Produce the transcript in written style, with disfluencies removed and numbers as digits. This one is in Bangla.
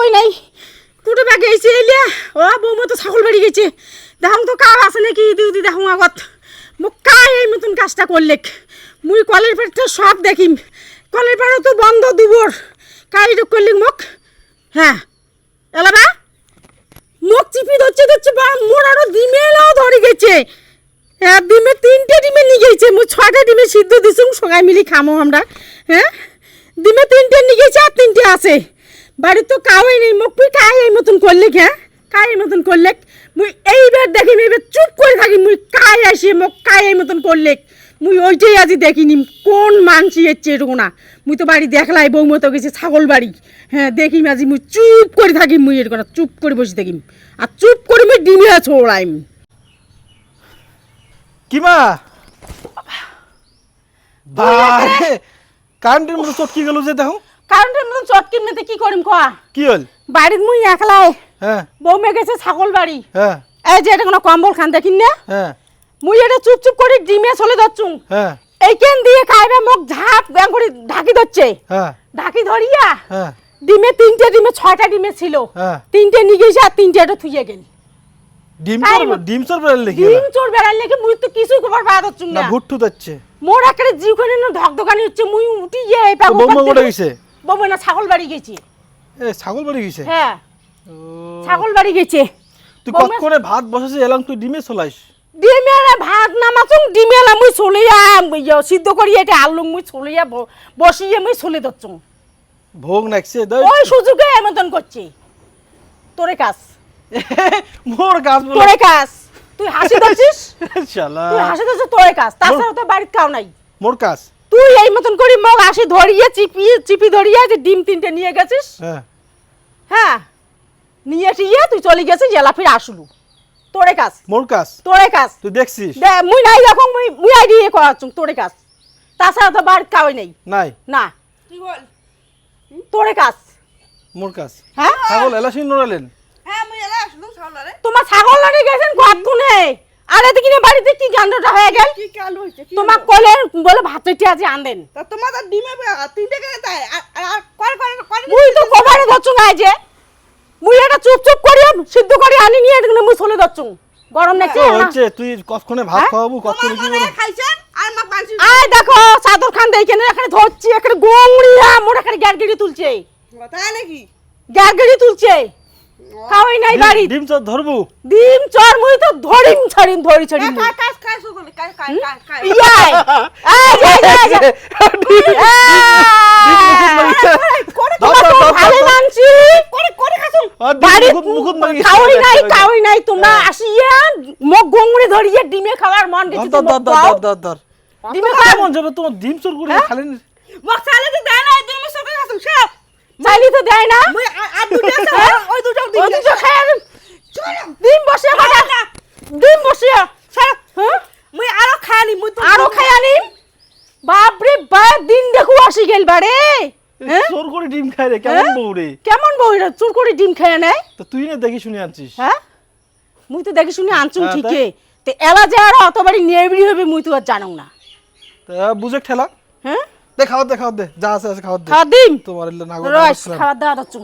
কাউই নাই কুটে বা গেছে এলিয়া ও বৌমা তো ছাগল বাড়ি গেছে দেখুন তো কাউ আছে নাকি দিদি দেখুন আগত মোক কাই এই মতন কাজটা করলে মুই কলের পেটটা সব দেখিম কলের পেটও তো বন্ধ দুবর কাই করলি মোক হ্যাঁ এলাবা মোক চিপি ধরছে বা মোর আরো ডিমেলাও ধরে গেছে হ্যাঁ ডিমে 3টে ডিমে নিয়ে গেছে মুই 6টা ডিমে সিদ্ধ দিছুম সবাই মিলি খামো আমরা হ্যাঁ ডিমে 3টে নিয়ে গেছে আর 3টে আছে বাড়ি তো কাউই নেই মোক তুই কাই এই মতন করলি হ্যাঁ কাই এই মতন করলে মুই এইবার দেখিম এইবার চুপ করে থাকি মুই কাই আসি মোক কাই এই মতন করলে মুই ওইটাই আজি দেখিনিম কোন মানসি এসছে এরকম না মুই তো বাড়ি দেখলাই বৌমা তো গেছে ছাগল বাড়ি হ্যাঁ দেখিম আজি মুই চুপ করে থাকিম মুই এরকম চুপ করে বসে থাকিম আর চুপ করে মুই ডিমে ছোড়াইম কিমা বারে কারেন্টের মতো চটকি গেল যে দেখো কারেন্টের মতন চটকিম না কি করিম কোয়া কি হল বাড়িত মুই একলাই হ্যাঁ বৌমা গেছে ছাগল বাড়ি হ্যাঁ এই যে এটা কোনো কম্বল খান দেখিন না হ্যাঁ মুই এটা চুপ চুপ করে ডিমে চলে যাচ্ছুম হ্যাঁ এইখান দিয়ে খাইবে মোক ঝাপ ব্যাং করে ঢাকি ধরছে হ্যাঁ ঢাকি ধরিয়া হ্যাঁ ডিমে 3টে ডিমে 6টা ডিমে ছিল হ্যাঁ 3টে নিয়ে গেছে আর 3টেটা থুইয়ে গেল ডিম চোর বেড়াল দেখি ডিম চোর বেড়াল নাকি মুই তো কিছু খবর পাওয়া যাচ্ছে না না ভুট্টু যাচ্ছে মোর একারে জিওখানে না ধকধকানি হচ্ছে মুই উঠি গিয়ে এই পাগল বৌমা কোটে গেছে বৌমা না ছাগল বাড়ি গেছে এ ছাগল বাড়ি গেছে হ্যাঁ ও ছাগল বাড়ি গেছে তুই কতক্ষণে ভাত বসাছিস এলাম তুই ডিমে চলাইস ডিমেলা ভাত নামাচুং ডিমেলা মুই চলিয়া সিদ্ধ করি এটা আলু মুই চলিয়া বসিয়ে মুই চলে দচ্ছুং ভোগ নাকছে ওই সুযোগে এমন করছি তোরে কাজ মোর কাজ বলে তোরে কাজ তুই হাসি দচ্ছিস শালা তুই হাসি দচ্ছিস তোরে কাজ তাছাড়া তো বাড়িতে কাউ নাই মোর কাজ তুই এই মতন করি মগ আসি ধরিয়ে চিপি ধরিয়ে যে ডিম 3টে নিয়ে গেছিস হ্যাঁ হ্যাঁ নিয়ে টিয়ে তুই চলে গেছিস জেলা ফিরে আসলু তোরে কাজ মোর কাজ তোরে কাজ তুই দেখছিস মুই নাই দেখো মুই আইডিয়া করাচ্ছুং তোরে কাজ তাছাড়া তো বাড়িতে কাউ নাই নাই না কি বল তোরে কাজ মোর কাজ হ্যাঁ ছাগল এলাসিন নড়ালেন হ্যাঁ মুই এলা আসলুম ছাগলরে তোমার ছাগল লড়ে গেছেন কতক্ষণে আর এদিকে নিয়ে বাড়িতে কি গান্ডটা হয়ে গেল কি কাল হইছে কি তোমার কোলে বলে ভাতটি আজ আনদেন তা তোমার তো ডিমে 3টে করে তাই আর কর মুই তো কবারে দচ্ছু না যে মুই এটা চুপ চুপ করি সিদ্ধ করি আনি নিয়ে এদিকে মুই চলে দচ্ছু গরম নাকি হচ্ছে তুই কতক্ষণে ভাত হ্যাঁ? খাওয়াবো কতক্ষণে কি তোমার করবো খাইছেন আর মা পাঁচি আয় দেখো চাদর খান দেই কেন এখানে ধরছি এখানে গোংড়িয়া মোর এখানে গ্যারগিরি তুলছে তাই নাকি গ্যারগিরি তুলছে কাউই নাই বাড়ি ডিম চোর ধরবো ডিম চর মুই তো ধরিম ছড়িম ধরি ছড়িম কাজ কাজ কাজ সকলে কাজ কাজ কাজ ইয়াই আয় যাই যাই ভালো মানছি করে করে খাসু বাড়ি মুকুট মাগি কাউই নাই তোমরা আসিয়া মোক গোংড়ি ধরিয়ে ডিমে খাওয়ার মন গেছে ধর ডিমে কেমন যাবে তোমার ডিম চোর করে খালি মক চালে তো দেয় না তুমি সবে খাসু সব চাইলি তো দেয় না মুই আর দুটো আছে ওই দুটো ওই দুটো খায় চলো ডিম বসে খাটা ডিম বসে হ্যাঁ মুই আরো খানি মুই তো আরো খাই আনিম বাপরে বাপ দিন দেখো আসি গেল বাড়ে হ্যাঁ চোর করে ডিম খায় রে কেমন বউ রে কেমন বউরা চুর করে ডিম খেয়ে নেয় তো তুই না দেখি শুনে আনছিস হ্যাঁ মুই তো দেখি শুনে আনছুম হ্যাঁ, ঠিকই তে এলা যে আর অতবারই নেবড়ি হবে মুই তো আর জানো না তা বুঝে ঠেলা হ্যাঁ দে খাওয়া দে যা আছে খাওয়া দে খাওয়া দিম তোমার রস খাওয়া দাওয়া দচ্ছু